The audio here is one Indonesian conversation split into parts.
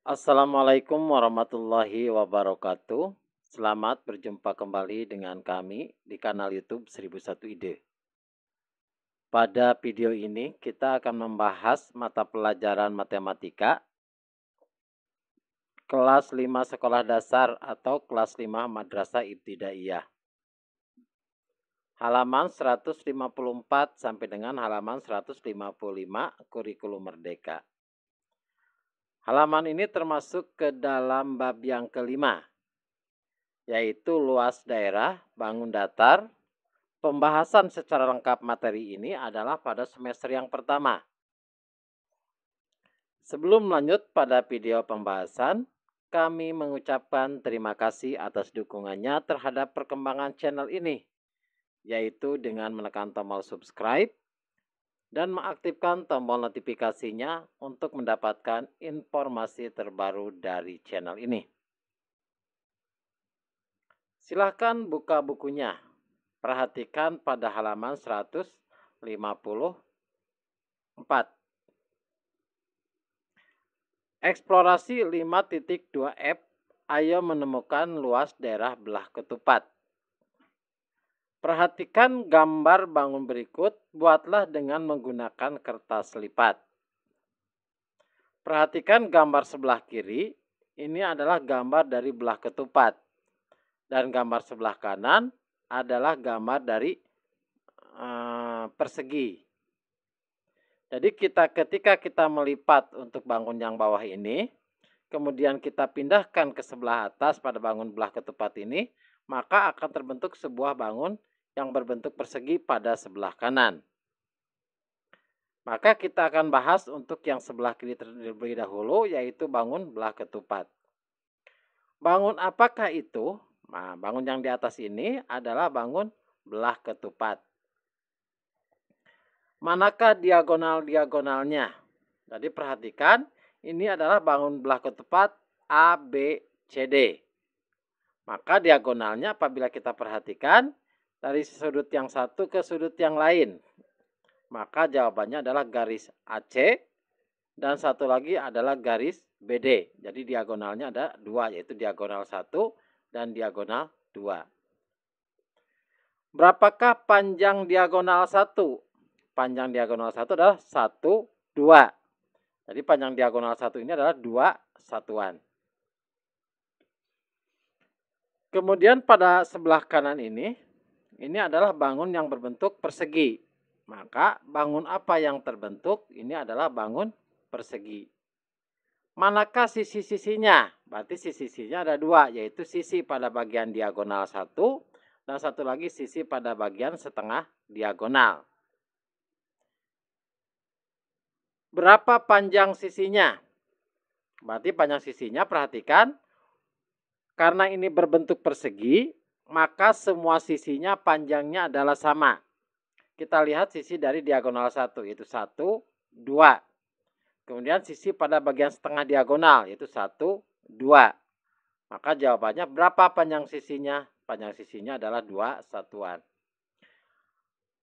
Assalamualaikum warahmatullahi wabarakatuh. Selamat berjumpa kembali dengan kami di kanal YouTube 1001 Ide. Pada video ini kita akan membahas mata pelajaran matematika kelas 5 sekolah dasar atau kelas 5 madrasah ibtidaiyah. Halaman 154 sampai dengan halaman 155 kurikulum merdeka. Halaman ini termasuk ke dalam bab yang kelima, yaitu luas daerah, bangun datar. Pembahasan secara lengkap materi ini adalah pada semester yang pertama. Sebelum lanjut pada video pembahasan, kami mengucapkan terima kasih atas dukungannya terhadap perkembangan channel ini, yaitu dengan menekan tombol subscribe dan mengaktifkan tombol notifikasinya untuk mendapatkan informasi terbaru dari channel ini. Silakan buka bukunya. Perhatikan pada halaman 154. Eksplorasi 5.2F, ayo menemukan luas daerah belah ketupat. Perhatikan gambar bangun berikut, buatlah dengan menggunakan kertas lipat. Perhatikan gambar sebelah kiri, ini adalah gambar dari belah ketupat. Dan gambar sebelah kanan adalah gambar dari persegi. Jadi ketika kita melipat untuk bangun yang bawah ini, kemudian kita pindahkan ke sebelah atas pada bangun belah ketupat ini, maka akan terbentuk sebuah bangun yang berbentuk persegi pada sebelah kanan. Maka kita akan bahas untuk yang sebelah kiri terlebih dahulu, yaitu bangun belah ketupat. Bangun apakah itu? Nah, bangun yang di atas ini adalah bangun belah ketupat. Manakah diagonal-diagonalnya? Jadi perhatikan, ini adalah bangun belah ketupat A, B, C, D. Maka diagonalnya apabila kita perhatikan dari sudut yang satu ke sudut yang lain, maka jawabannya adalah garis AC dan satu lagi adalah garis BD. Jadi diagonalnya ada dua, yaitu diagonal 1 dan diagonal 2. Berapakah panjang diagonal 1? Panjang diagonal 1 adalah 1, 2. Jadi panjang diagonal 1 ini adalah 2 satuan. Kemudian pada sebelah kanan ini adalah bangun yang berbentuk persegi. Maka bangun apa yang terbentuk? Ini adalah bangun persegi. Manakah sisi-sisinya? Berarti sisi-sisinya ada dua, yaitu sisi pada bagian diagonal 1 dan satu lagi sisi pada bagian setengah diagonal. Berapa panjang sisinya? Berarti panjang sisinya, perhatikan, karena ini berbentuk persegi, maka semua sisinya panjangnya adalah sama. Kita lihat sisi dari diagonal 1, yaitu 1, 2. Kemudian sisi pada bagian setengah diagonal, yaitu 1, 2. Maka jawabannya berapa panjang sisinya? Panjang sisinya adalah 2 satuan.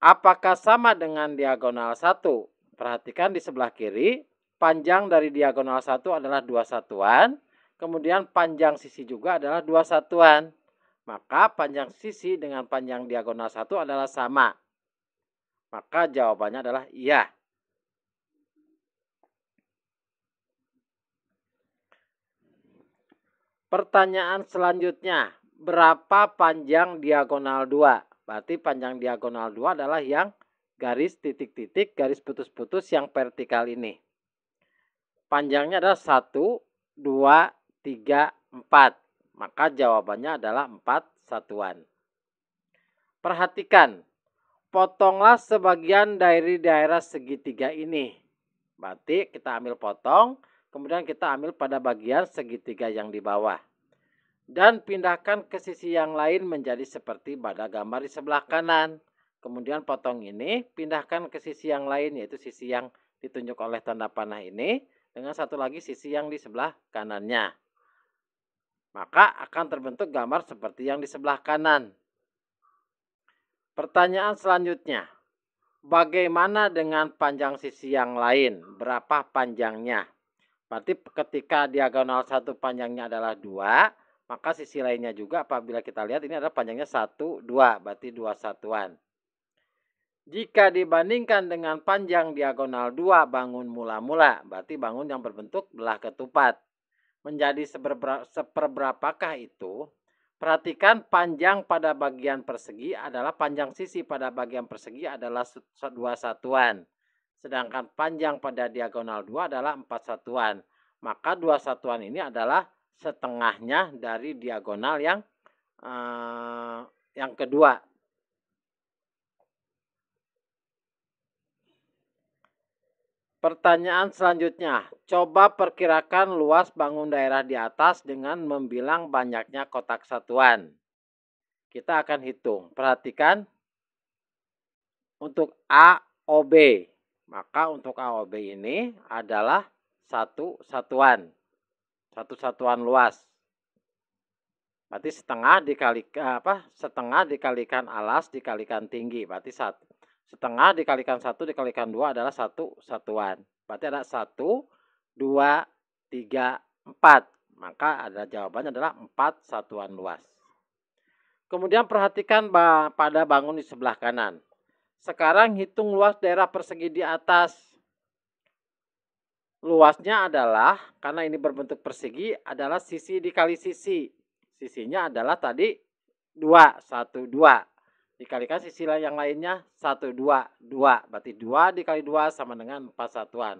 Apakah sama dengan diagonal 1? Perhatikan di sebelah kiri, panjang dari diagonal 1 adalah 2 satuan, kemudian panjang sisi juga adalah 2 satuan. Maka panjang sisi dengan panjang diagonal 1 adalah sama. Maka jawabannya adalah iya. Pertanyaan selanjutnya, berapa panjang diagonal 2? Berarti panjang diagonal 2 adalah yang garis titik-titik, garis putus-putus yang vertikal ini. Panjangnya adalah 1, 2, 3, 4. Maka jawabannya adalah 4 satuan. Perhatikan, potonglah sebagian dari daerah segitiga ini. Berarti kita ambil potong, kemudian kita ambil pada bagian segitiga yang di bawah. Dan pindahkan ke sisi yang lain menjadi seperti pada gambar di sebelah kanan. Kemudian potong ini, pindahkan ke sisi yang lain, yaitu sisi yang ditunjuk oleh tanda panah ini, dengan satu lagi sisi yang di sebelah kanannya. Maka akan terbentuk gambar seperti yang di sebelah kanan. Pertanyaan selanjutnya, bagaimana dengan panjang sisi yang lain? Berapa panjangnya? Berarti ketika diagonal 1 panjangnya adalah 2, maka sisi lainnya juga apabila kita lihat ini adalah panjangnya 1, 2, berarti 2 satuan. Jika dibandingkan dengan panjang diagonal 2 bangun mula-mula, berarti bangun yang berbentuk belah ketupat. Menjadi seperberapakah itu? Perhatikan panjang pada bagian persegi adalah panjang sisi pada bagian persegi adalah 2 satuan. Sedangkan panjang pada diagonal 2 adalah 4 satuan. Maka 2 satuan ini adalah setengahnya dari diagonal yang kedua. Pertanyaan selanjutnya, coba perkirakan luas bangun daerah di atas dengan membilang banyaknya kotak satuan. Kita akan hitung. Perhatikan untuk AOB. Maka untuk AOB ini adalah satu satuan. Satu satuan luas. Berarti setengah dikalikan alas dikalikan tinggi. Berarti setengah dikalikan 1 dikalikan 2 adalah 1 satuan. Berarti ada 1, 2, 3, 4. Maka ada jawabannya adalah 4 satuan luas. Kemudian perhatikan pada bangun di sebelah kanan. Sekarang hitung luas daerah persegi di atas. Luasnya adalah, karena ini berbentuk persegi, adalah sisi dikali sisi. Sisinya adalah tadi 2, 1, 2. Dikalikan sisi yang lainnya 1, 2, 2. Berarti 2 dikali 2 sama dengan 4 satuan.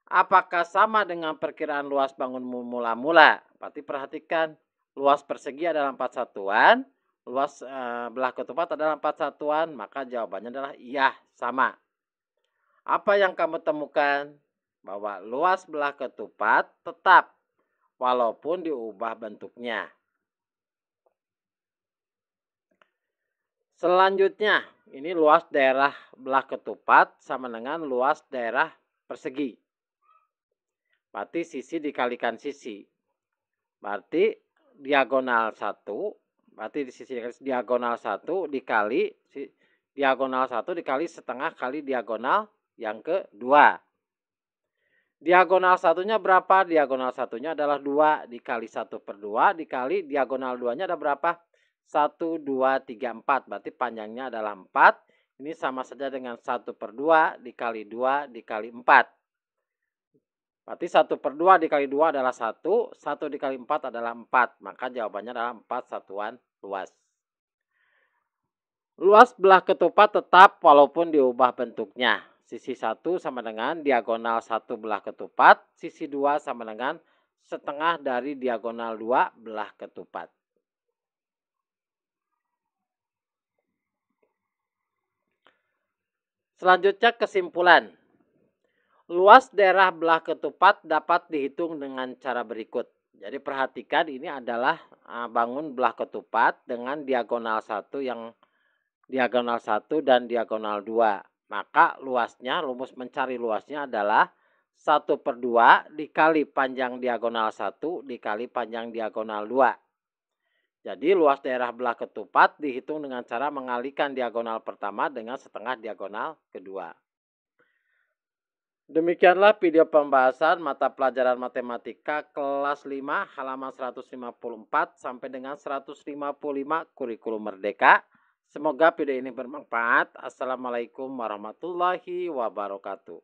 Apakah sama dengan perkiraan luas bangun mula-mula? Berarti perhatikan, luas persegi adalah 4 satuan. Luas belah ketupat adalah 4 satuan. Maka jawabannya adalah iya, sama. Apa yang kamu temukan? Bahwa luas belah ketupat tetap walaupun diubah bentuknya. Selanjutnya, ini luas daerah belah ketupat sama dengan luas daerah persegi. Berarti sisi dikalikan sisi. Berarti diagonal 1, berarti di sisi diagonal 1 dikali diagonal 1 dikali setengah kali diagonal yang kedua. Diagonal satunya berapa? Diagonal satunya adalah 2 dikali 1/2 dikali diagonal 2-nya ada berapa? 1, 2, 3, 4. Berarti panjangnya adalah 4. Ini sama saja dengan 1/2 dikali 2 dikali 4. Berarti 1/2 dikali 2 adalah 1. 1 dikali 4 adalah 4. Maka jawabannya adalah 4 satuan luas. Luas belah ketupat tetap walaupun diubah bentuknya. Sisi 1 sama dengan diagonal 1 belah ketupat. Sisi 2 sama dengan setengah dari diagonal 2 belah ketupat. Selanjutnya kesimpulan. Luas daerah belah ketupat dapat dihitung dengan cara berikut. Jadi perhatikan ini adalah bangun belah ketupat dengan diagonal 1 dan diagonal 2. Maka luasnya, rumus mencari luasnya adalah 1/2 dikali panjang diagonal 1 dikali panjang diagonal 2. Jadi luas daerah belah ketupat dihitung dengan cara mengalihkan diagonal pertama dengan setengah diagonal kedua. Demikianlah video pembahasan mata pelajaran matematika kelas 5 halaman 154 sampai dengan 155 kurikulum merdeka. Semoga video ini bermanfaat. Assalamualaikum warahmatullahi wabarakatuh.